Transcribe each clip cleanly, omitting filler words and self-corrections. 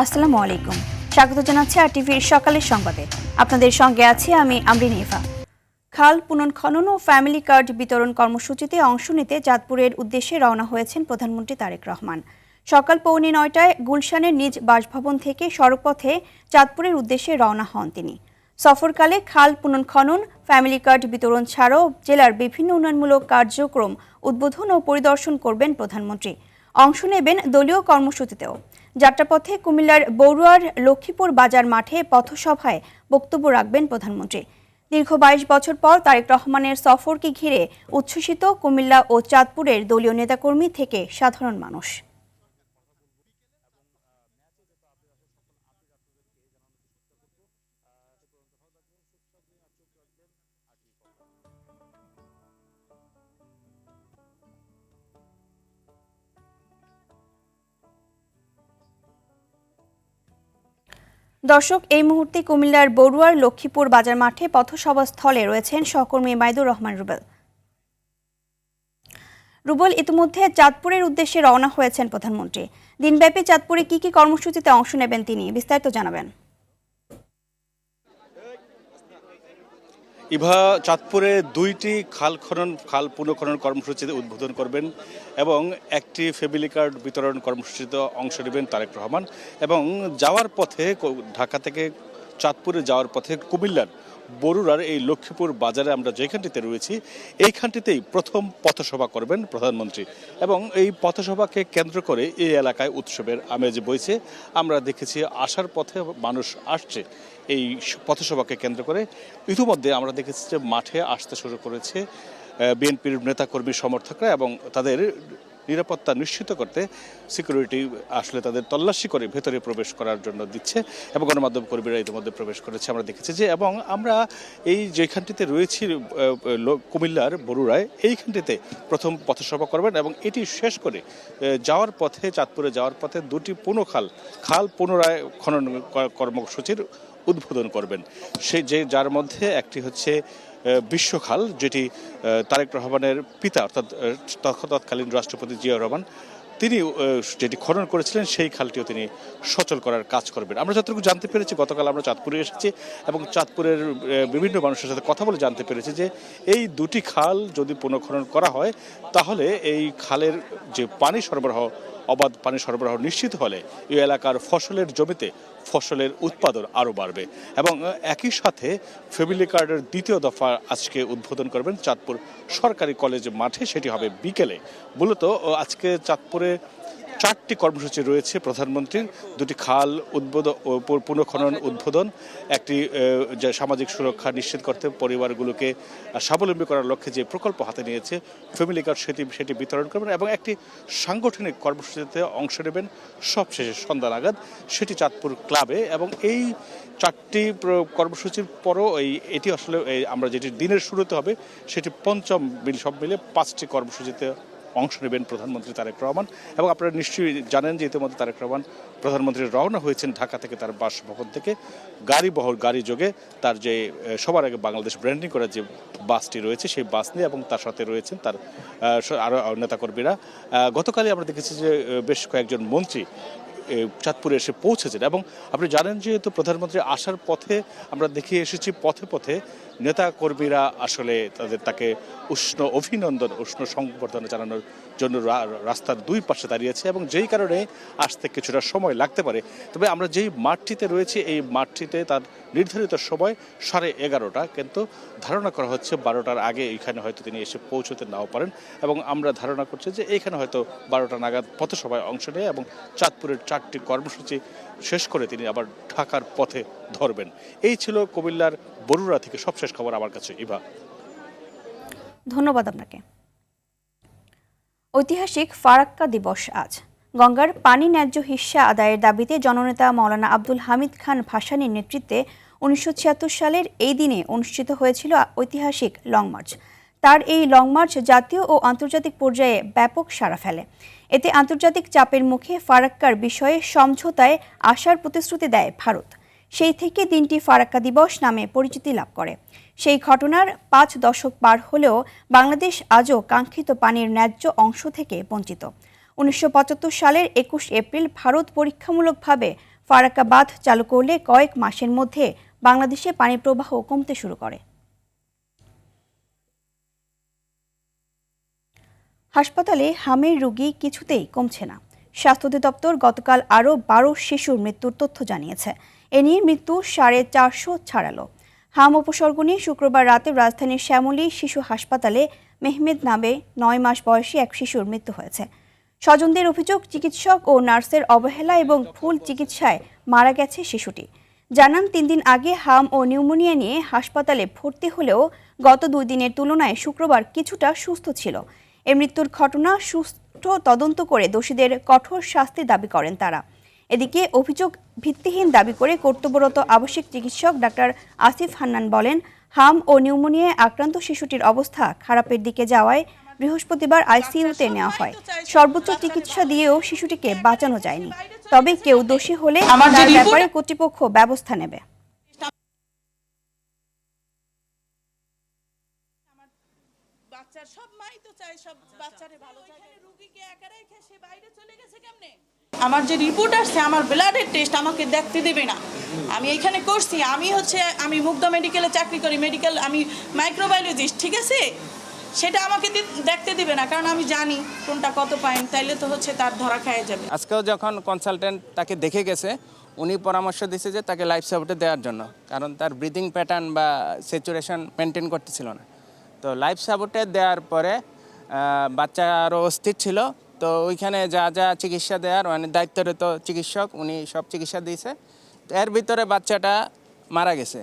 আসসালামু আলাইকুম। স্বাগত জানাচ্ছি আরটিভির সকালের সংবাদে। আপনাদের সঙ্গে আছি আমি আমরিন ইভা। খাল পুনর্খনন ও ফ্যামিলি কার্ড বিতরণ কর্মসূচিতে অংশ নিতে চাঁদপুরের উদ্দেশ্যে রওনা হয়েছেন প্রধানমন্ত্রী তারেক রহমান। সকাল 8:45 গুলশানের নিজ বাসভবন থেকে সড়কপথে চাঁদপুরের উদ্দেশ্যে রওনা হন তিনি। সফরকালে খাল পুনর্খনন, ফ্যামিলি কার্ড বিতরণ ছাড়াও জেলার বিভিন্ন উন্নয়নমূলক কার্যক্রম উদ্বোধন ও পরিদর্শন করবেন প্রধানমন্ত্রী। অংশ নেবেন দলীয় কর্মসূচিতেও। যাত্রাপথে কুমিল্লার বড়ুয়ার লক্ষ্মীপুর বাজার মাঠে পথসভায় বক্তব্য রাখবেন প্রধানমন্ত্রী। দীর্ঘ 22 বছর পর তারেক রহমানের সফরকে ঘিরে উচ্ছ্বসিত কুমিল্লা ও চাঁদপুরের দলীয় নেতাকর্মী থেকে সাধারণ মানুষ। দর্শক, এই মুহূর্তে কুমিল্লার বড়ুয়ার লক্ষ্মীপুর বাজার মাঠে পথসভা স্থলে রয়েছেন সহকর্মী মাইদুর রহমান রুবেল। ইতিমধ্যে চাঁদপুরের উদ্দেশ্যে রওনা হয়েছেন প্রধানমন্ত্রী। দিনব্যাপী চাঁদপুরে কি কি কর্মসূচিতে অংশ নেবেন তিনি, বিস্তারিত জানাবেন। ইভা, চাঁদপুরে দুইটি খাল পুনঃখনন কর্মসূচিতে উদ্বোধন করবেন এবং একটি ফ্যামিলি কার্ড বিতরণ কর্মসূচিতে অংশ নেবেন তারেক রহমান। এবং যাওয়ার পথে ঢাকা থেকে চাঁদপুরে যাওয়ার পথে কুমিল্লার বরুড়ার এই লক্ষ্মীপুর বাজারে আমরা যেখানটিতে রয়েছি এইখানটিতেই প্রথম পথসভা করবেন প্রধানমন্ত্রী। এবং এই পথসভাকে কেন্দ্র করে এই এলাকায় উৎসবের আমেজ বইছে। আমরা দেখেছি আসার পথে মানুষ আসছে এই পথসভাকে কেন্দ্র করে। ইতিমধ্যে আমরা দেখেছি যে মাঠে আসতে শুরু করেছে বিএনপির নেতাকর্মী সমর্থকরা এবং তাদের নিরাপত্তা নিশ্চিত করতে সিকিউরিটি আসলে তাদের তল্লাশি করে ভেতরে প্রবেশ করার জন্য দিচ্ছে এবং গণমাধ্যম কর্মীরা ইতিমধ্যে প্রবেশ করেছে আমরা দেখেছি যে। এবং আমরা এই যেখানটিতে রয়েছি কুমিল্লার বরুড়ায়, এইখানটিতে প্রথম পথসভা করবেন এবং এটি শেষ করে যাওয়ার পথে চাঁদপুরে যাওয়ার পথে দুটি খাল পুনরায় খনন কর্মসূচির উদ্বোধন করবেন। যার মধ্যে একটি হচ্ছে বিশ্বখাল, যেটি তারেক রহমানের পিতা অর্থাৎ তৎকালীন রাষ্ট্রপতি জিয়াউর রহমান তিনি যেটি খনন করেছিলেন সেই খালটিও তিনি সচল করার কাজ করবেন। আমরা যতটুকু জানতে পেরেছি, গতকাল আমরা চাঁদপুরে এসেছি এবং চাঁদপুরের বিভিন্ন মানুষের সাথে কথা বলে জানতে পেরেছি যে এই দুটি খাল যদি পুনঃখনন করা হয় তাহলে এই খালের যে অবাধ পানি সরবরাহ নিশ্চিত হলে এই এলাকার ফসলের জমিতে ফসলের উৎপাদন আরও বাড়বে। এবং একই সাথে ফ্যামিলি কার্ডের দ্বিতীয় দফা আজকে উদ্বোধন করবেন চাঁদপুর সরকারি কলেজ মাঠে, সেটি হবে বিকেলে। মূলত আজকে চাঁদপুরে 4টি কর্মসূচি রয়েছে প্রধানমন্ত্রীর। দুটি খাল পুনঃখনন উদ্বোধন, একটি সামাজিক সুরক্ষা নিশ্চিত করতে পরিবারগুলোকে স্বাবলম্বী করার লক্ষ্যে যে প্রকল্প হাতে নিয়েছে ফ্যামিলি কার্ড সেটি বিতরণ করবেন এবং একটি সাংগঠনিক কর্মসূচিতে অংশ নেবেন সবশেষে সন্ধ্যা নাগাদ, সেটি চাঁদপুর ক্লাবে। এবং এই 4টি কর্মসূচির পরও এটি আসলে আমরা যেটি দিনের শুরুতে হবে সেটি পঞ্চম সব মিলে 5টি কর্মসূচিতে অংশ নেবেন প্রধানমন্ত্রী তারেক রহমান। এবং আপনারা নিশ্চয়ই জানেন যে ইতিমধ্যে তারেক রহমান প্রধানমন্ত্রী রওনা হয়েছেন ঢাকা থেকে তার বাসভবন থেকে গাড়ি যোগে তার যে সবার আগে বাংলাদেশ ব্র্যান্ডিং করার যে বাসটি রয়েছে সেই বাস নিয়ে, এবং তার সাথে রয়েছেন তার আরও নেতাকর্মীরা। গতকালই আমরা দেখেছি যে বেশ কয়েকজন মন্ত্রী চাঁদপুরে এসে পৌঁছেছেন। এবং আপনি জানেন যেহেতু প্রধানমন্ত্রী আসার পথে আমরা দেখে এসেছি পথে পথে নেতা কর্মীরা আসলে তাকে উষ্ণ অভিনন্দন, উষ্ণ সংবর্ধনা জানানোর জন্য রাস্তার দুই পাশে দাঁড়িয়েছে এবং যেই কারণে আসতে কিছুটা সময় লাগতে পারে। তবে আমরা যেই মাঠটিতে রয়েছি এই মাঠটিতে তার নির্ধারিত সময় 11:30, কিন্তু ধারণা করা হচ্ছে 12টার আগে এইখানে হয়তো তিনি এসে পৌঁছতে নাও পারেন। এবং আমরা ধারণা করছি যে এইখানে হয়তো 12টা নাগাদ পথসভায় অংশ নেয় এবং চাঁদপুরের 4টি কর্মসূচি শেষ করে তিনি আবার ঢাকার পথে ধরবেন। এই ছিল কুমিল্লার বরুড়া থেকে সবশেষ খবর আমার কাছে। ইভা, ধন্যবাদ আপনাকে। ঐতিহাসিক ফারাক্কা দিবস আজ। গঙ্গার পানি ন্যায্য হিস্সা আদায়ের দাবিতে জননেতা মাওলানা আব্দুল হামিদ খান ভাসানীর নেতৃত্বে 1976 সালের এই দিনে অনুষ্ঠিত হয়েছিল ঐতিহাসিক লং মার্চ। তার এই লং মার্চ জাতীয় ও আন্তর্জাতিক পর্যায়ে ব্যাপক সাড়া ফেলে। এতে আন্তর্জাতিক চাপের মুখে ফারাক্কার বিষয়ে সমঝোতায় আসার প্রতিশ্রুতি দেয় ভারত। সেই থেকে দিনটি ফারাক্কা দিবস নামে পরিচিতি লাভ করে। সেই ঘটনার 5 দশক পার হলেও বাংলাদেশ আজও কাঙ্ক্ষিত পানির ন্যায্য অংশ থেকে বঞ্চিত। 1975 সালের 21 এপ্রিল ভারত পরীক্ষামূলকভাবে ফারাক্কা বাঁধ চালু করলে কয়েক মাসের মধ্যে বাংলাদেশে পানি প্রবাহ কমতে শুরু করে। হাসপাতালে হামের রোগী কিছুতেই কমছে না। স্বাস্থ্য অধিদপ্তর গতকাল আরও 12 শিশুর মৃত্যুর তথ্য জানিয়েছে। এ নিয়ে মৃত্যু 450 ছাড়ালো। হাম উপসর্গ নিয়ে শুক্রবার রাতে রাজধানীর শ্যামলী শিশু হাসপাতালে মেহমেদ নামে 9 মাস বয়সী এক শিশুর মৃত্যু হয়েছে। স্বজনদের অভিযোগ, চিকিৎসক ও নার্সের অবহেলা এবং ভুল চিকিৎসায় মারা গেছে শিশুটি। জানান 3 দিন আগে হাম ও নিউমোনিয়া নিয়ে হাসপাতালে ভর্তি হলেও গত 2 দিনের তুলনায় শুক্রবার কিছুটা সুস্থ ছিল। এ মৃত্যুর ঘটনা সুষ্ঠু তদন্ত করে দোষীদের কঠোর শাস্তি দাবি করেন তারা। এদিকে অভিযোগ ভিত্তিহীন দাবি করে কর্তব্যরত আবশ্যিক চিকিৎসক ডাক্তার আসিফ হান্নান বলেন, হাম ও নিউমোনিয়ায় আক্রান্ত শিশুটির অবস্থা খারাপের দিকে যাওয়ায় বৃহস্পতিবার আইসিইউতে নেওয়া হয়। সর্বোচ্চ চিকিৎসা দিয়েও শিশুটিকে বাঁচানো যায়নি। তবে কেউ দোষী হলে তার ব্যাপারে কর্তৃপক্ষ ব্যবস্থা নেবে। আমার যে রিপোর্ট আসছে, আমার ব্লাডের টেস্ট আমাকে দেখতে দেবে না। আমি এখানে করছি, আমি মুগ্ধা মেডিকেলে চাকরি করি, আমি মাইক্রোবায়োলজিস্ট, ঠিক আছে? সেটা আমাকে দেখতে দিবে না, কারণ আমি জানি কোনটা কত পয়েন্ট, তাইলে তো তার ধরা খায় যাবে। আজকেও যখন কনসালটেন্ট তাকে দেখে গেছে, উনি পরামর্শ দিয়েছে যে তাকে লাইফ সাপোর্টে দেওয়ার জন্য, কারণ তার ব্রিদিং প্যাটার্ন বা স্যাচুরেশন মেনটেন করতেছিল না। তো লাইফ সাপোর্টে দেওয়ার পরে বাচ্চা আরও অস্থির ছিল। তো ওইখানে যা যা চিকিৎসা দেওয়ার মানে দায়িত্বরত চিকিৎসক, উনি সব চিকিৎসা দিয়েছে। তো এর ভিতরে বাচ্চাটা মারা গেছে।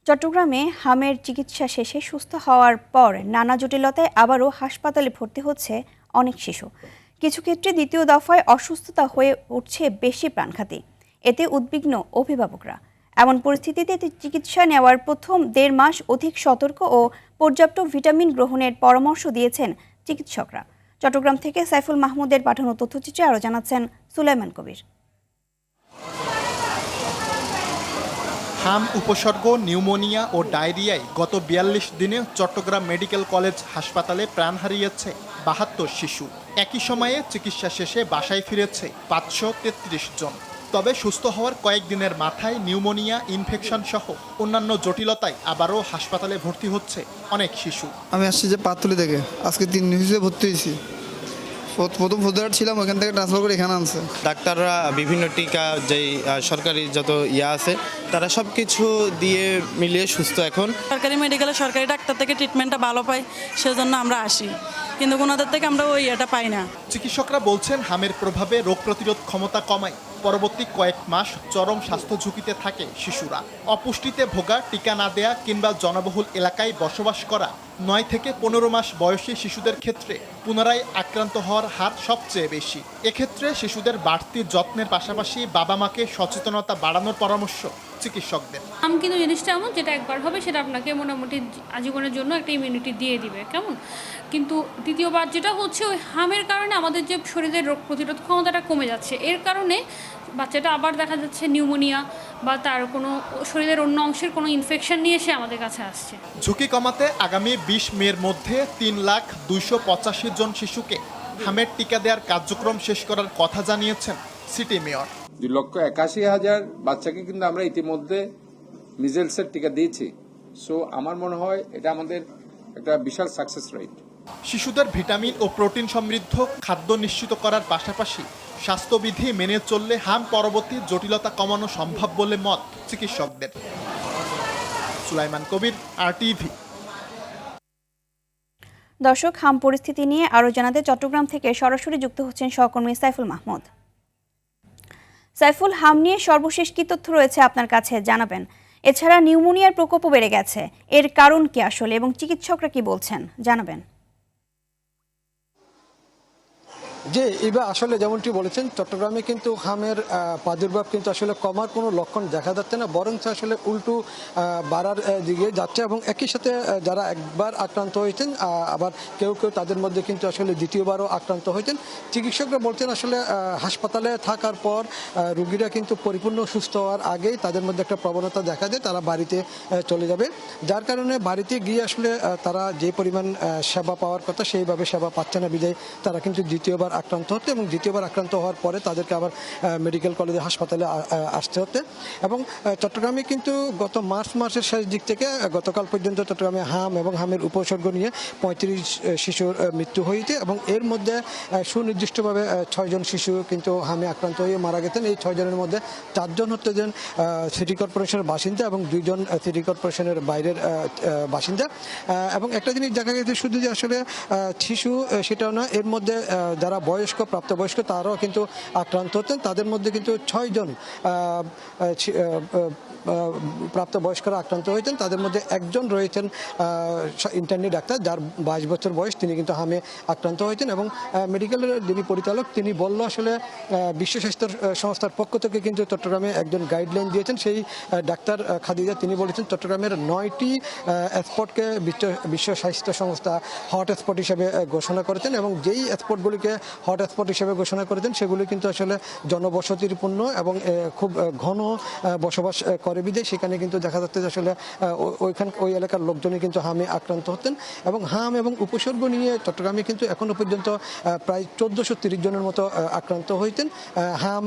চট্টগ্রামে হামের চিকিৎসা শেষে সুস্থ হওয়ার পর নানা জটিলতায় আবারও হাসপাতালে ভর্তি হচ্ছে অনেক শিশু। কিছু ক্ষেত্রে দ্বিতীয় দফায় অসুস্থতা হয়ে উঠছে বেশি প্রাণঘাতী। এতে উদ্বিগ্ন অভিভাবকরা। এমন পরিস্থিতিতে চিকিৎসা নেওয়ার প্রথম 1.5 মাস অধিক সতর্ক ও পর্যাপ্ত ভিটামিন গ্রহণের পরামর্শ দিয়েছেন চিকিৎসকরা। চট্টগ্রাম থেকে সাইফুল মাহমুদের পাঠানো তথ্যচিত্রে আরও জানাচ্ছেন সুলাইমান কবির। হাম উপসর্গ, নিউমোনিয়া ও ডায়রিয়ায় গত 42 দিনে চট্টগ্রাম মেডিকেল কলেজ হাসপাতালে প্রাণ হারিয়েছে 72 শিশু। একই সময়ে চিকিৎসা শেষে বাসায় ফিরেছে 533 জন। তবে সুস্থ হওয়ার কয়েকদিনের মাথায় নিউমোনিয়া, ইনফেকশন সহ অন্যান্য জটিলতায় আবারও হাসপাতালে ভর্তি হচ্ছে অনেক শিশু। আমি আসছি যে পাতুলি থেকে, আজকে 3 দিন হিসেবে ভর্তি হয়েছি। প্রথম ফুদার ছিলাম, ওখান থেকে ট্রান্সফার করে এখানে আনছে। ডাক্তাররা বিভিন্ন টিকা, যেই সরকারি যত আছে, তারা সব কিছু দিয়ে মিলিয়ে সুস্থ এখন। সরকারি মেডিকেলে সরকারি ডাক্তার থেকে ট্রিটমেন্টটা ভালো পাই, সেজন্য আমরা আসি, কিন্তু ওনাদের থেকে আমরা এটা পাই না। চিকিৎসকরা বলছেন, হামের প্রভাবে রোগ প্রতিরোধ ক্ষমতা কমায়। পরবর্তী কয়েক মাস চরম স্বাস্থ্য ঝুঁকিতে থাকে শিশুরা। অপুষ্টিতে ভোগা, টিকা না দেয়া কিংবা জনবহুল এলাকায় বসবাস করা 9 থেকে 15 মাস বয়সী শিশুদের ক্ষেত্রে পুনরায় আক্রান্ত হওয়ার হার সবচেয়ে বেশি। এক্ষেত্রে শিশুদের বাড়তি যত্নের পাশাপাশি বাবা মাকে সচেতনতা বাড়ানোর পরামর্শ চিকিৎসকদের। কিন্তু জিনিসটা এমন, যেটা একবার হবে সেটা আপনাকে মোটামুটি আজীবনের জন্য একটা ইমিউনিটি দিয়ে দিবে, কেমন? কিন্তু দ্বিতীয়বার যেটা হচ্ছে, ওই হামের কারণে আমাদের যে শরীরের রোগ প্রতিরোধ ক্ষমতাটা কমে যাচ্ছে, এর কারণে বাচ্চাটা আবার দেখা যাচ্ছে নিউমোনিয়া বা তার কোনো শরীরের অন্য অংশের কোনো ইনফেকশন নিয়ে এসে আমাদের কাছে আসছে। ঝুঁকি কমাতে আগামী 20 মের মধ্যে 3,285,000 জন শিশুকে হামের টিকা দেওয়ার কার্যক্রম শেষ করার কথা জানিয়েছেন সিটি মেয়র। 2,81,000 বাচ্চাকে কিন্তু আমরা ইতিমধ্যে মিজেলসের টিকা দিয়েছি। সো আমার মনে হয় এটা আমাদের একটা বিশাল সাকসেস রেট। শিশুদের ভিটামিন ও প্রোটিন সমৃদ্ধ খাদ্য নিশ্চিত করার পাশাপাশি স্বাস্থ্যবিধি মেনে চললে হাম পরবর্তী জটিলতা কমানো সম্ভব বলে মত চিকিৎসকদের। সুলাইমান কবির, RTV। দর্শক, হাম পরিস্থিতি নিয়ে আরও জানাতে চট্টগ্রাম থেকে সরাসরি যুক্ত হচ্ছেন সহকর্মী সাইফুল মাহমুদ। সাইফুল, হাম নিয়ে সর্বশেষ কি তথ্য রয়েছে আপনার কাছে জানাবেন? এছাড়া নিউমোনিয়ার প্রকোপও বেড়ে গেছে, এর কারণ কি আসলে এবং চিকিৎসকরা কি বলছেন জানাবেন? যে এবার আসলে যেমনটি বলেছেন, চট্টগ্রামে কিন্তু হামের প্রাদুর্ভাব কিন্তু আসলে কমার কোনো লক্ষণ দেখা যাচ্ছে না, বরং আসলে উল্টো বাড়ার দিকে যাচ্ছে। এবং একই সাথে যারা একবার আক্রান্ত হয়েছেন, আবার কেউ কেউ তাদের মধ্যে কিন্তু আসলে দ্বিতীয়বারও আক্রান্ত হয়েছেন। চিকিৎসকরা বলছেন আসলে হাসপাতালে থাকার পর রোগীরা কিন্তু পরিপূর্ণ সুস্থ হওয়ার আগেই তাদের মধ্যে একটা প্রবণতা দেখা যায়, তারা বাড়িতে চলে যাবে। যার কারণে বাড়িতে গিয়ে আসলে তারা যে পরিমাণ সেবা পাওয়ার কথা সেইভাবে সেবা পাচ্ছে না, বিধায় তারা কিন্তু দ্বিতীয়বার দ্বিতীয়বার আক্রান্ত হতে এবং দ্বিতীয়বার আক্রান্ত হওয়ার পরে তাদেরকে আবার মেডিকেল কলেজে হাসপাতালে আসতে হতে। এবং চট্টগ্রামে কিন্তু গত মার্চ মাসের শেষ দিক থেকে গতকাল পর্যন্ত চট্টগ্রামে হাম এবং হামের উপসর্গ নিয়ে 35 শিশুর মৃত্যু হয়েছে এবং এর মধ্যে সুনির্দিষ্টভাবে 6 জন শিশু কিন্তু হামে আক্রান্ত হয়ে মারা গেছেন। এই 6 জনের মধ্যে 4 জন হচ্ছেন সিটি কর্পোরেশনের বাসিন্দা এবং 2 জন সিটি কর্পোরেশনের বাইরের বাসিন্দা। এবং একটা জিনিস দেখা গেছে শুধু যে আসলে শিশু সেটাও না, এর মধ্যে যারা বয়স্ক প্রাপ্তবয়স্ক তারাও কিন্তু আক্রান্ত হচ্ছেন। তাদের মধ্যে কিন্তু 6 জন প্রাপ্তবয়স্করা আক্রান্ত হয়েছেন। তাদের মধ্যে একজন রয়েছেন ইন্টার্নি ডাক্তার, যার 22 বছর বয়স, তিনি কিন্তু হামে আক্রান্ত হয়েছেন। এবং মেডিকেলের যিনি পরিচালক তিনি বলল আসলে বিশ্ব স্বাস্থ্য সংস্থার পক্ষ থেকে কিন্তু চট্টগ্রামে একজন গাইডলাইন দিয়েছেন। সেই ডাক্তার খাদিজা তিনি বলেছেন চট্টগ্রামের 9টি স্পটকে বিশ্ব স্বাস্থ্য সংস্থা হট স্পট হিসেবে ঘোষণা করেছেন এবং যেই স্পটগুলিকে হট স্পট হিসেবে ঘোষণা করেছেন সেগুলি কিন্তু আসলে জনবসতিপূর্ণ এবং খুব ঘন বসবাস করে বিধায় সেখানে কিন্তু দেখা যাচ্ছে যে আসলে ওই এলাকার লোকজনই কিন্তু হামে আক্রান্ত হতেন। এবং হাম এবং উপসর্গ নিয়ে চট্টগ্রামে কিন্তু এখনো পর্যন্ত প্রায় 1430 জনের মতো আক্রান্ত হয়েছেন হাম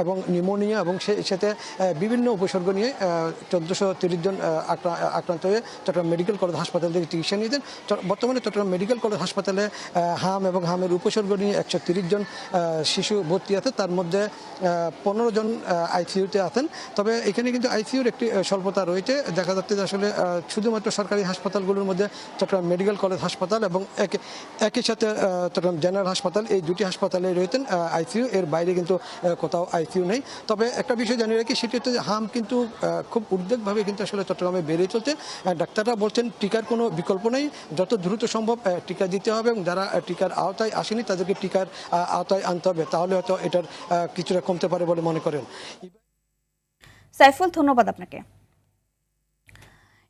এবং নিউমোনিয়া এবং সাথে বিভিন্ন উপসর্গ নিয়ে 1430 জন আক্রান্ত হয়ে চট্টগ্রাম মেডিকেল কলেজ হাসপাতাল থেকে চিকিৎসা নিয়েছেন। বর্তমানে চট্টগ্রাম মেডিকেল কলেজ হাসপাতালে হাম এবং হামের উপসর্গ নিয়ে 130 জন শিশু ভর্তি আছে, তার মধ্যে 15 জন আইসিইউতে আছেন। তবে এখানে কিন্তু আইসিইউর একটি স্বল্পতা রয়েছে। দেখা যাচ্ছে যে আসলে শুধুমাত্র সরকারি হাসপাতালগুলোর মধ্যে চট্টগ্রাম মেডিকেল কলেজ হাসপাতাল এবং একই সাথে চট্টগ্রাম জেনারেল হাসপাতাল, এই দুটি হাসপাতালে রয়েছেন আইসিইউ, এর বাইরে কিন্তু কোথাও আইসিইউ নেই। তবে একটা বিষয় জানিয়ে রাখি, সেটি হচ্ছে যে হাম কিন্তু খুব উদ্বেগভাবে কিন্তু আসলে চট্টগ্রামে বেড়ে চলছে। ডাক্তাররা বলছেন টিকার কোনো বিকল্প নেই, যত দ্রুত সম্ভব টিকা দিতে হবে এবং যারা টিকার আওতায় আসেনি তাদেরকে টিকার আওতায় আনতে হবে, তাহলে হয়তো এটার কিছুটা কমতে পারে বলে মনে করেন। সাইফুল, ধন্যবাদ আপনাকে।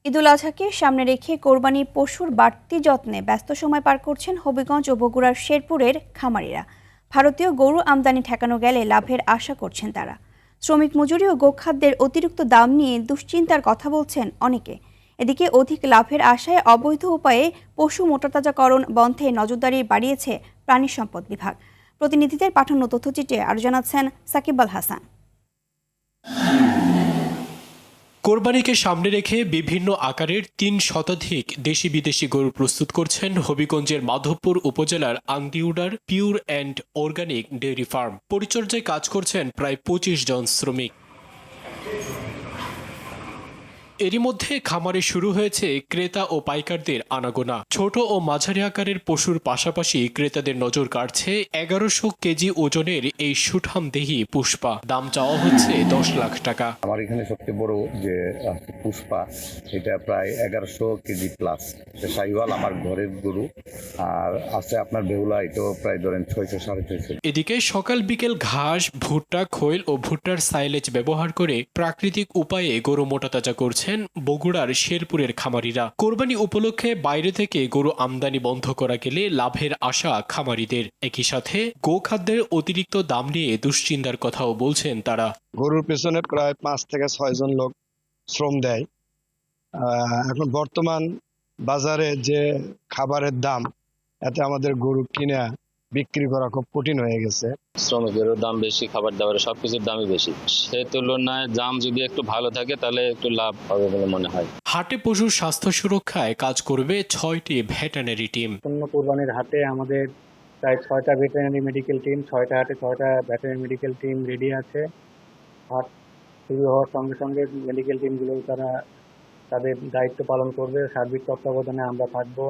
ঈদুল আজহাকে সামনে রেখে কোরবানি পশুর বাড়তি যত্নে ব্যস্ত সময় পার করছেন হবিগঞ্জ ও বগুড়ার শেরপুরের খামারিরা। ভারতীয় গরু আমদানি ঠেকানো গেলে লাভের আশা করছেন তারা। শ্রমিক মজুরি ও গোখাদ্যের অতিরিক্ত দাম নিয়ে দুশ্চিন্তার কথা বলছেন অনেকে। এদিকে অধিক লাভের আশায় অবৈধ উপায়ে পশু মোটাতাজাকরণ বন্ধে নজরদারি বাড়িয়েছে প্রাণী সম্পদ বিভাগ। প্রতিনিধিদের পাঠানো তথ্যচিত্রে আরও জানাচ্ছেন সাকিব আল হাসান। কোরবানিকে সামনে রেখে বিভিন্ন আকারের 3 শতাধিক দেশি বিদেশি গরু প্রস্তুত করছেন হবিগঞ্জের মাধবপুর উপজেলার আংদিউডার pure and organic dairy farm. পরিচর্যায় কাজ করছেন প্রায় 25 জন শ্রমিক। এরই মধ্যে খামারে শুরু হয়েছে ক্রেতা ও পাইকারদের আনাগোনা। ছোট ও মাঝারি আকারের পশুর পাশাপাশি ক্রেতাদের নজর কাড়ছে 1100 কেজি ওজনের এই সুঠামদেহী পুষ্পা। দাম চাওয়া হচ্ছে 10 লাখ টাকা। আমার এখানে সবচেয়ে বড় যে পুষ্পা, এটা প্রায় 1100 কেজি প্লাস। শাহিওয়াল আমার ঘরের গরু, আর আছে আপনার বেহুলা, এটাও প্রায় ধরেন 600 650। এদিকে সকাল বিকেল ঘাস, ভুট্টা, খৈল ও ভুট্টার সাইলেজ ব্যবহার করে প্রাকৃতিক উপায়ে গরু মোটাতাজা করছেন বগুড়ার শেরপুরের খামারিরা। কোরবানি উপলক্ষে বাইরে থেকে গরু আমদানি বন্ধ করা গেলে লাভের আশা খামারিদের। একই সাথে গোখাদ্যের অতিরিক্ত দাম নিয়ে দুশ্চিন্তার কথাও বলছেন তারা। গরুর পেছনে প্রায় 5 থেকে 6 জন লোক শ্রম দেয়। এখন বর্তমান বাজারে যে খাবারের দাম, এতে আমাদের গরু কিনা বিক্রি করা খুব কঠিন হয়ে গেছে। শ্রমিকেরও দাম বেশি, খাবার দাবারের সবকিছুর দামই বেশি। সে তুলনায় দাম যদি একটু ভালো থাকে তাহলে একটু লাভ হবে বলে মনে হয়। হাটে পশুর স্বাস্থ্য সুরক্ষায় কাজ করবে 6টি ভেটেরিনারি টিম। কোরবানির হাটে আমাদের প্রায় 6টা ভেটেরিনারি মেডিকেল টিম, 6টা হাটে 6টা ভেটেরিনারি মেডিকেল টিম রেডি আছে। হাট শুরু হওয়ার সঙ্গে সঙ্গে মেডিকেল টিমগুলো তারা তাদের দায়িত্ব পালন করবে, সার্বিক তত্ত্বাবধানে আমরা থাকবো।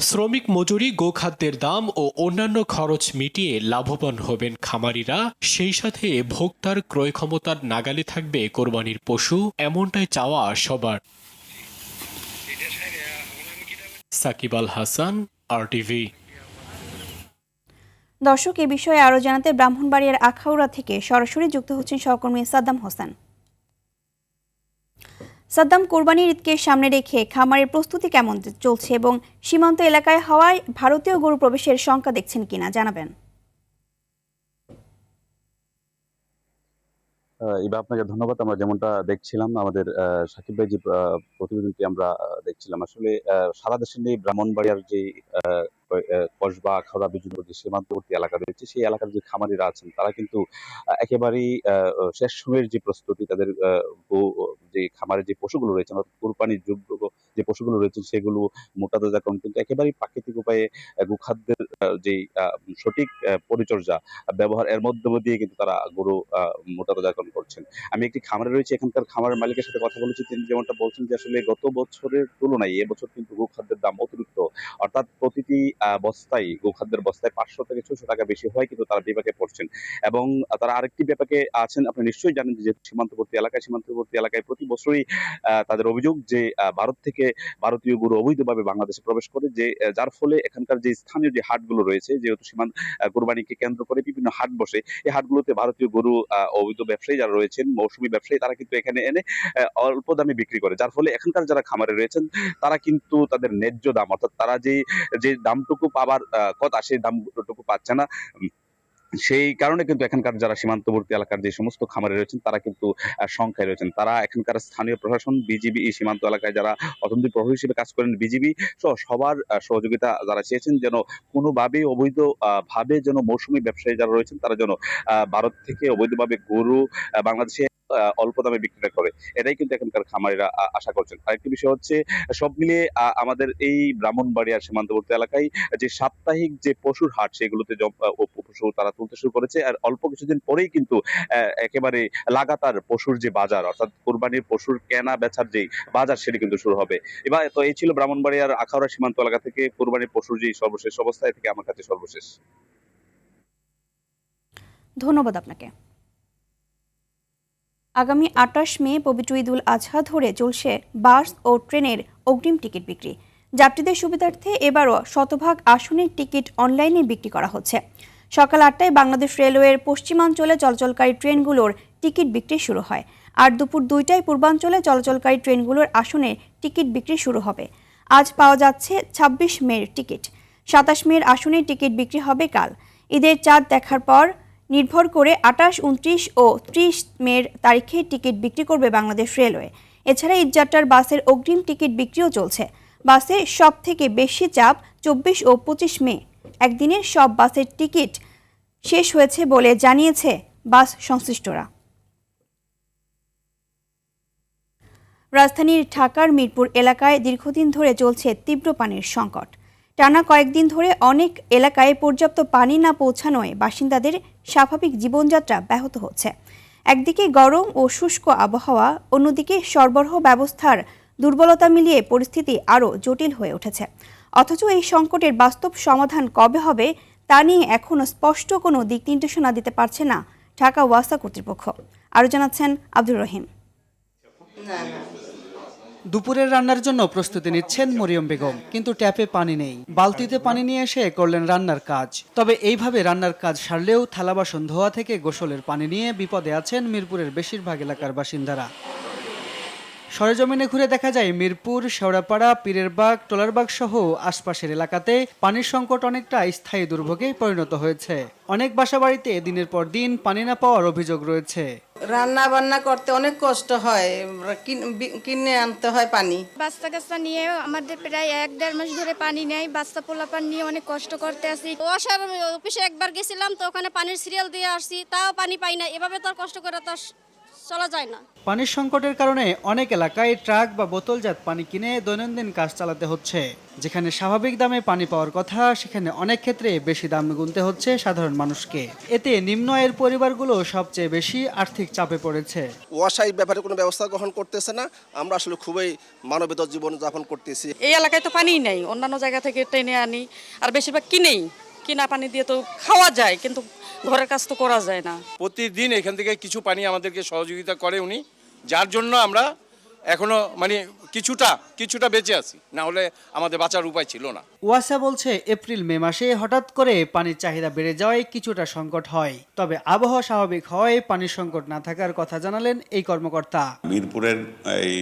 শ্রমিক মজুরি, গোখাদ্যের দাম ও অন্যান্য খরচ মিটিয়ে লাভবান হবেন খামারিরা। সেই সাথে ভোক্তার ক্রয় ক্ষমতার নাগালে থাকবে কোরবানির পশু, এমনটাই চাওয়া সবার। সাকিব আল হাসান, RTV। দর্শক, এ বিষয়ে আরও জানাতে ব্রাহ্মণবাড়িয়ার আখাউড়া থেকে সরাসরি যুক্ত হচ্ছেন সহকর্মী সাদ্দাম হোসেন। সাদ্দাম, কোরবানির ঈদকে সামনে রেখে খামারের প্রস্তুতি কেমন চলছে এবং সীমান্ত এলাকায় হওয়ায় ভারতীয় গরু প্রবেশের শঙ্কা দেখছেন কিনা জানাবেন। আপনাকে ধন্যবাদ। আমরা যেমনটা দেখছিলাম, আমাদের সাকিব ভাই যে প্রতিবেদনটি আমরা দেখছিলাম, আসলে সারা দেশে নিয়ে ব্রাহ্মণবাড়িয়ার যে কসবা আখাউড়া বিভিন্ন যে সীমান্তবর্তী এলাকা রয়েছে সেই এলাকার যে খামারিরা আছেন তারা কিন্তু একেবারেই শেষ সময়ের যে প্রস্তুতি তাদের যে খামারের যে পশুগুলো রয়েছে অর্থাৎ কোরবানির যোগ্য যে পশুগুলো রয়েছে সেগুলো মোটাতাজাকরণ কিন্তু একেবারেই প্রাকৃতিক উপায়ে গোখাদ্যের যে সঠিক পরিচর্যা ব্যবহার এর মধ্য দিয়ে কিন্তু তারা গরু মোটাতাজাকরণ করছেন। আমি একটি খামারে রয়েছে, এখানকার খামারের মালিকের সাথে কথা বলেছি, তিনি যেমনটা বলছেন যে আসলে গত বছরের তুলনায় এবছর কিন্তু গোখাদ্যের দাম অতিরিক্ত, অর্থাৎ প্রতিটি বস্তায় গোখাদ্যের বস্তায় 500 থেকে 600 টাকা বেশি হয় কিন্তু তারা বিপাকে পড়ছেন। এবং তারা আরেকটি বিপাকে আছেন, আপনি নিশ্চয়ই জানেন যে সীমান্তবর্তী এলাকায় প্রতি বছরই তাদের অভিযোগ যে ভারত থেকে ভারতীয় গরু অবৈধভাবে বাংলাদেশে প্রবেশ করে, যে যার ফলে এখানকার যে স্থানীয় যে হাটগুলো রয়েছে, যেহেতু কোরবানিকে কেন্দ্র করে বিভিন্ন হাট বসে, এই হাটগুলোতে ভারতীয় গরু অবৈধ ব্যবসায়ী যারা রয়েছেন, মৌসুমী ব্যবসায়ী, তারা কিন্তু এখানে এনে অল্প দামে বিক্রি করে, যার ফলে এখানকার যারা খামারে রয়েছেন তারা কিন্তু তাদের ন্যায্য দাম অর্থাৎ তারা যে দামটুকু পাবার কথা সেই দামটুকু পাচ্ছে না। সেই কারণে কিন্তু এখানকার যারা সীমান্তবর্তী এলাকার যে সমস্ত খামারে রয়েছেন তারা কিন্তু সংখ্যায় রয়েছেন। তারা এখানকার স্থানীয় প্রশাসন, বিজিবি, এই সীমান্ত এলাকায় যারা অতন্ত্র প্রহরী হিসেবে কাজ করেন বিজিবি সহ সবার সহযোগিতা যারা চেয়েছেন, যেন কোনোভাবেই অবৈধ ভাবে যেন মৌসুমী ব্যবসায়ী যারা রয়েছেন তারা যেন ভারত থেকে অবৈধভাবে গরু বাংলাদেশে অল্প দামে বিক্রি করে, এটাই কিন্তু এখানকার খামারিরা আশা করছেন। আরেকটি বিষয় হচ্ছে, সব মিলিয়ে আমাদের এই ব্রাহ্মণবাড়িয়ার সীমান্তবর্তী এলাকায় যে সাপ্তাহিক যে পশুর হাট সেগুলোতে পশু তারা তুলতে শুরু করেছে, আর অল্প কিছুদিন পরেই কিন্তু একেবারে লাগাতার পশুর যে বাজার অর্থাৎ কোরবানির পশুর কেনা বেচার যে বাজার সেটি কিন্তু শুরু হবে। এবার তো এই ছিল ব্রাহ্মণবাড়িয়ার আখাউড়া সীমান্ত এলাকা থেকে কোরবানির পশুর যে সর্বশেষ অবস্থা, থেকে আমার কাছে সর্বশেষ। ধন্যবাদ আপনাকে। আগামী 28 মে পবিত্র ঈদুল আজহা ধরে চলছে বাস ও ট্রেনের অগ্রিম টিকিট বিক্রি। যাত্রীদের সুবিধার্থে এবারও শতভাগ আসনের টিকিট অনলাইনে বিক্রি করা হচ্ছে। সকাল 8টায় বাংলাদেশ রেলওয়ের পশ্চিমাঞ্চলে চলাচলকারী ট্রেনগুলোর টিকিট বিক্রি শুরু হয়, আর দুপুর 2টায় পূর্বাঞ্চলে চলাচলকারী ট্রেনগুলোর আসনে টিকিট বিক্রি শুরু হবে। আজ পাওয়া যাচ্ছে 26 মের টিকিট। 27 মের আসনে টিকিট বিক্রি হবে কাল। ঈদের চাঁদ দেখার পর নির্ভর করে 28, 29 ও 30 মের তারিখে টিকিট বিক্রি করবে বাংলাদেশ রেলওয়ে। এছাড়া ঈদযাত্রার বাসের অগ্রিম টিকিট বিক্রিও চলছে। বাসে সব থেকে বেশি চাপ 24 ও 25 মে। একদিনের সব বাসের টিকিট শেষ হয়েছে বলে জানিয়েছে বাস সংশ্লিষ্টরা। রাজধানীর ঢাকার মিরপুর এলাকায় দীর্ঘদিন ধরে চলছে তীব্র পানির সংকট। টানা কয়েকদিন ধরে অনেক এলাকায় পর্যাপ্ত পানি না পৌঁছানোয় বাসিন্দাদের স্বাভাবিক জীবনযাত্রা ব্যাহত হচ্ছে। একদিকে গরম ও শুষ্ক আবহাওয়া, অন্যদিকে সরবরাহ ব্যবস্থার দুর্বলতা মিলিয়ে পরিস্থিতি আরও জটিল হয়ে উঠেছে। অথচ এই সংকটের বাস্তব সমাধান কবে হবে তা নিয়ে এখনও স্পষ্ট কোনো দিক নির্দেশনা দিতে পারছে না ঢাকা ওয়াসা কর্তৃপক্ষ। আরও জানাচ্ছেন আব্দুর রহিম। দুপুরের রান্নার জন্য প্রস্তুতি নিচ্ছেন মরিয়ম বেগম, কিন্তু ট্যাপে পানি নেই। বালতিতে পানি নিয়ে এসে করলেন রান্নার কাজ। তবে এইভাবে রান্নার কাজ সারলেও থালা বাসন ধোয়া থেকে গোসলের পানি নিয়ে বিপদে আছেন মিরপুরের বেশিরভাগ এলাকার বাসিন্দারা। সরেজমিনে ঘুরে দেখা যায় মিরপুর, শেওড়াপাড়া, পীরেরবাগ, টোলারবাগ সহ আশপাশের এলাকাতে পানির সংকট অনেকটা স্থায়ী দুর্ভোগে পরিণত হয়েছে। অনেক বাসাবাড়িতে দিনের পর দিন পানি না পাওয়ার অভিযোগ রয়েছে। রান্না বান্না করতে অনেক কষ্ট হয়, কিনে আনতে হয় পানি। বাচ্চা কাচ্চা নিয়ে আমাদের প্রায় 1-1.5 মাস ধরে পানি নেই। বাচ্চা পোলাপান নিয়ে অনেক কষ্ট করতে আছি। ওয়াসার অফিসে একবার গেছিলাম, তো ওখানে পানির সিরিয়াল দিয়ে আসছি, তাও পানি পাই না। এভাবে তো কষ্ট করে তো চলা যায় না। পানির সংকটের কারণে অনেক এলাকায় ট্রাক বা বোতলজাত পানি কিনে দৈনন্দিন কাজ চালাতে হচ্ছে। যেখানে স্বাভাবিক দামে পানি পাওয়ার কথা, সেখানে অনেক ক্ষেত্রে বেশি দাম গুনতে হচ্ছে সাধারণ মানুষকে। এতে নিম্ন আয়ের পরিবারগুলো সবচেয়ে বেশি আর্থিক চাপে পড়েছে। ওয়াসা এই ব্যাপারে কোনো ব্যবস্থা গ্রহণ করতেছে না। আমরা আসলে খুবই মানবিত জীবন যাপন করতেছি। এই এলাকায় তো পানিই নেই, অন্যান্য জায়গা থেকে টেনে আনি, আর বেশিরভাগ কিনা পানি দিয়ে তো খাওয়া যায়, কিন্তু ঘরের কাজ তো করা যায় না। প্রতিদিন এখান থেকে কিছু পানি আমাদেরকে সহযোগিতা করে উনি, যার জন্য আমরা এখনো কিছুটা বেঁচে আছি, না হলে আমাদের বাঁচার উপায় ছিল না। ওয়াসা বলছে এপ্রিল মে মাসে হঠাৎ করে পানির চাহিদা বেড়ে যাওয়ায় কিছুটা সংকট হয়, তবে আবহাওয়া স্বাভাবিক হওয়ায় পানির সংকট না থাকার কথা জানালেন এই কর্মকর্তা। মিরপুরের এই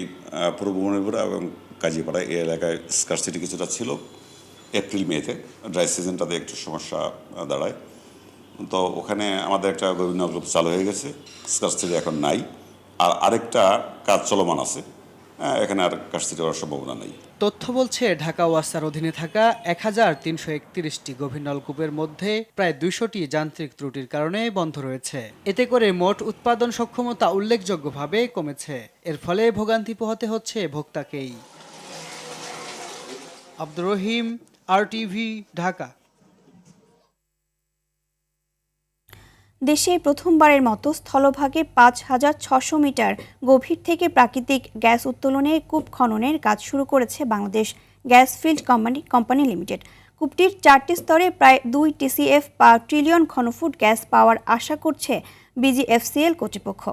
পূর্ব মণিপুর এবং কাজীপাড়া এই এলাকায় স্কারসিটি কিছুটা ছিল। এপ্রিল মেতে ড্রাই সিজনটাতে একটু সমস্যা দাঁড়ায়, তো ওখানে আমাদের একটা গোবিন্দনগর চালু হয়ে গেছে, স্কারসিটি এখন নাই। আর আরেকটা কাজ চলমান আছে, এখানে আর কাজটি করার সম্ভাবনা নেই। তথ্য বলছে ঢাকা ওয়াসার অধীনে থাকা 1331টি গভীর নলকূপের মধ্যে প্রায় 200টি যান্ত্রিক ত্রুটির কারণে বন্ধ রয়েছে। এতে করে মোট উৎপাদন সক্ষমতা উল্লেখযোগ্যভাবে কমেছে। এর ফলে ভোগান্তি পোহাতে হচ্ছে ভোক্তাকেই। আব্দুর রহিম, RTV, ঢাকা। দেশে প্রথমবারের মতো স্থলভাগে 5,600 মিটার গভীর থেকে প্রাকৃতিক গ্যাস উত্তোলনের কূপ খননের কাজ শুরু করেছে Bangladesh gas field company limited. কূপটির 4টি স্তরে প্রায় 2 TCF বা ট্রিলিয়ন ঘনফুট গ্যাস পাওয়ার আশা করছে BGFCL কর্তৃপক্ষ।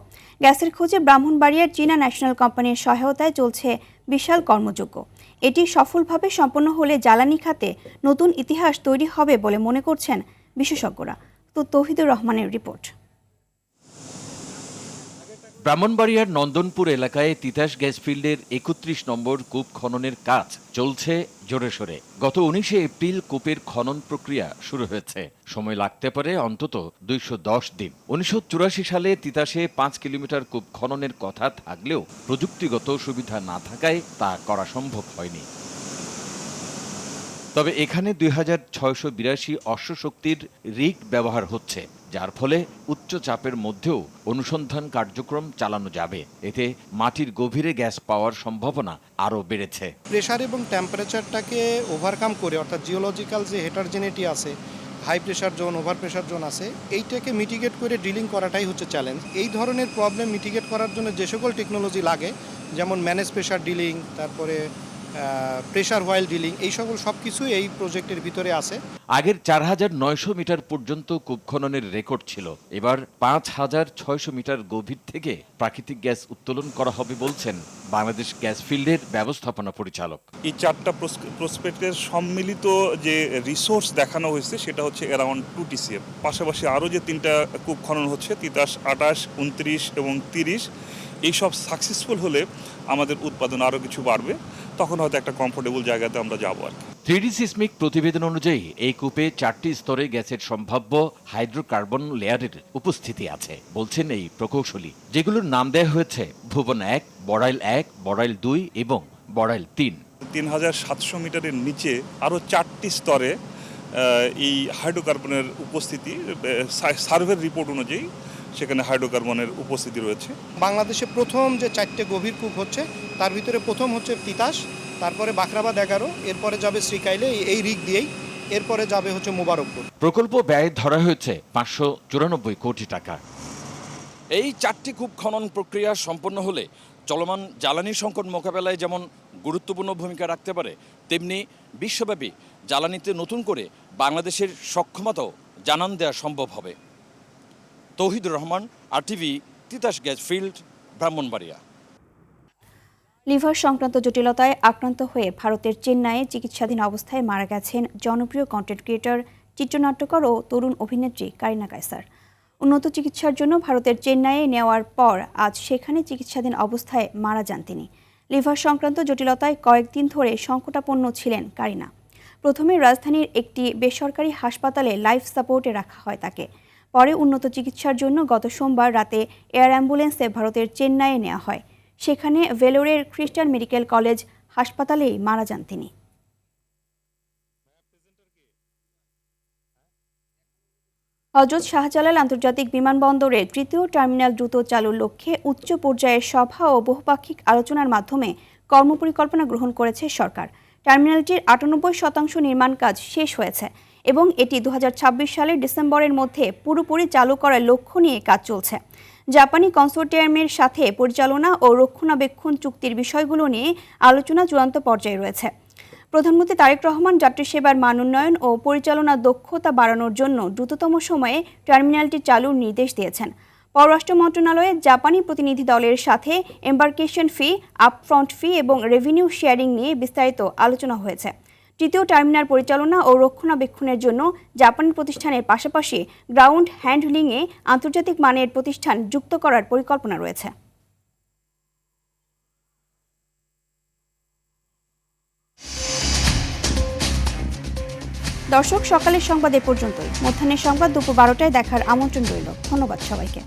গ্যাসের খোঁজে ব্রাহ্মণবাড়িয়ার চীনা ন্যাশনাল কোম্পানির সহায়তায় চলছে বিশাল কর্মযজ্ঞ। এটি সফলভাবে সম্পন্ন হলে জ্বালানি খাতে নতুন ইতিহাস তৈরি হবে বলে মনে করছেন বিশেষজ্ঞরা। তৌহিদুর রহমানের রিপোর্ট। ব্রাহ্মণবাড়িয়ার নন্দনপুর এলাকায় তিতাস গ্যাস ফিল্ডের 31 নম্বর কূপ খননের কাজ চলছে জোরে সোরে। গত 19 এপ্রিল কূপের খনন প্রক্রিয়া শুরু হয়েছে। সময় লাগতে পারে অন্তত 210 দিন। 1984 সালে তিতাসে 5 কিলোমিটার কূপ খননের কথা থাকলেও প্রযুক্তিগত সুবিধা না থাকায় তা করা সম্ভব হয়নি। তবে এখানে 2682 অশ্বশক্তির রিগ ব্যবহার হচ্ছে, যার ফলে উচ্চ চাপের মধ্যেও অনুসন্ধান কার্যক্রম চালানো যাবে। এতে মাটির গভীরে গ্যাস পাওয়ার সম্ভাবনা আরও বেড়েছে। প্রেসার এবং টেম্পারেচারটাকে ওভারকাম করে, অর্থাৎ জিওলজিক্যাল যে হেটারজেনিটি আছে, high pressure zone, over pressure zone আছে, এইটাকে মিটিগেট করে ড্রিলিং করাটাই হচ্ছে চ্যালেঞ্জ। এই ধরনের প্রবলেম মিটিগেট করার জন্য যে সকল টেকনোলজি লাগে, যেমন ম্যানেজ প্রেসার ড্রিলিং, তারপরে প্রেসার ওয়াইল ড্রিলিং, এই সকল সব কিছুই এই প্রজেক্টের ভিতরে আছে। আগের 4900 মিটার পর্যন্ত কূপ খননের রেকর্ড ছিল। এবার 5600 মিটার গভীর থেকে প্রাকৃতিক গ্যাস উত্তোলন করা হবে বলছেন বাংলাদেশ গ্যাস ফিল্ডের ব্যবস্থাপনা পরিচালক। এই 4টা প্রসপেক্টের সম্মিলিত যে রিসোর্স দেখানো হয়েছে সেটা হচ্ছে অ্যারাউন্ড 2 TCF। পাশাপাশি আরও যে 3টা কূপ খনন হচ্ছে, তিতাস 28, 29 এবং 30, এইসব সাকসেসফুল হলে আমাদের উৎপাদন আরও কিছু বাড়বে। তখন হয়তো একটা কমফোর্টেবল জায়গাতে আমরা যাবো আর কি। 3D সিসমিক প্রতিবেদন অনুযায়ী এই কূপে 4টি স্তরে গ্যাসের সম্ভাব্য হাইড্রোকার্বন লেয়ারের উপস্থিতি আছে বলছেন এই প্রকৌশলী, যেগুলোর নাম দেওয়া হয়েছে ভুবন 1, বড়াইল 1, বড়াইল 2 এবং বড়াইল 3। 3700 মিটারের নিচে আরও 4টি স্তরে এই হাইড্রোকার্বনের উপস্থিতি, সার্ভের রিপোর্ট অনুযায়ী সেখানে হাইড্রোকার্বনের উপস্থিতি রয়েছে। বাংলাদেশে প্রথম যে 4টে গভীর কূপ হচ্ছে, তার ভিতরে প্রথম হচ্ছে তিতাস, তারপরে বাখরাবাদ 11, এরপরে যাবে শ্রীকাইলে এই রিগ দিয়েই, এরপরে যাবে হচ্ছে মোবারকপুর। প্রকল্প ব্যয় ধরা হয়েছে 594 কোটি টাকা। এই 4টি কূপ খনন প্রক্রিয়া সম্পন্ন হলে চলমান জ্বালানি সংকট মোকাবেলায় যেমন গুরুত্বপূর্ণ ভূমিকা রাখতে পারে, তেমনি বিশ্বব্যাপী জ্বালানিতে নতুন করে বাংলাদেশের সক্ষমতাও জানান দেওয়া সম্ভব হবে। Touhidur Rahman, RTV, Titas gas field, Brahmanbaria. Liver সংক্রান্ত জটিলতায় আক্রান্ত হয়ে ভারতের চেন্নাইয়ে চিকিৎসাধীন অবস্থায় মারা গেছেন জনপ্রিয় কন্টেন্ট ক্রিয়েটর, চিত্রনাট্যকার ও তরুণ অভিনেত্রী কারিনা কায়সার। উন্নত চিকিৎসার জন্য ভারতের চেন্নাইয়ে নেওয়ার পর আজ সেখানে চিকিৎসাধীন অবস্থায় মারা যান তিনি। লিভার সংক্রান্ত জটিলতায় কয়েকদিন ধরে সংকটাপন্ন ছিলেন কারিনা। প্রথমে রাজধানীর একটি বেসরকারি হাসপাতালে লাইফ সাপোর্টে রাখা হয় তাকে। পরে উন্নত চিকিৎসার জন্য গত সোমবার রাতে এয়ার অ্যাম্বুলেন্সে ভারতের চেন্নাইয়ে নেওয়া হয়। সেখানে ভেলোরের খ্রিস্টান মেডিকেল কলেজ হাসপাতালেই মারা যান তিনি। হযরত শাহজালাল আন্তর্জাতিক বিমানবন্দরের 3য় টার্মিনাল দ্রুত চালুর লক্ষ্যে উচ্চ পর্যায়ের সভা ও বহুপাক্ষিক আলোচনার মাধ্যমে কর্মপরিকল্পনা গ্রহণ করেছে সরকার। টার্মিনালটির 98% নির্মাণ কাজ শেষ হয়েছে এবং এটি 2026 সালের ডিসেম্বরের মধ্যে পুরোপুরি চালু করার লক্ষ্য নিয়ে কাজ চলছে। জাপানি কনসোর্টিয়ামের সাথে পরিচালনা ও রক্ষণাবেক্ষণ চুক্তির বিষয়গুলো নিয়ে আলোচনা চূড়ান্ত পর্যায়ে রয়েছে। প্রধানমন্ত্রী তারেক রহমান যাত্রী সেবার মান উন্নয়ন ও পরিচালনা দক্ষতা বাড়ানোর জন্য দ্রুততম সময়ে টার্মিনালটি চালুর নির্দেশ দিয়েছেন। পররাষ্ট্র মন্ত্রণালয়ে জাপানি প্রতিনিধি দলের সাথে এম্বার্কেশন ফি, আপফ্রন্ট ফি এবং রেভিনিউ শেয়ারিং নিয়ে বিস্তারিত আলোচনা হয়েছে। তৃতীয় টার্মিনাল পরিচালনা ও রক্ষণাবেক্ষণের জন্য জাপানি প্রতিষ্ঠানের পাশাপাশি গ্রাউন্ড হ্যান্ডলিংয়ে আন্তর্জাতিক মানের প্রতিষ্ঠান যুক্ত করার পরিকল্পনা রয়েছে। দর্শক, সকালের সংবাদ এ পর্যন্তই। মধ্যাহ্নের সংবাদ দুপুর 12টায় দেখার আমন্ত্রণ রইল। ধন্যবাদ সবাইকে।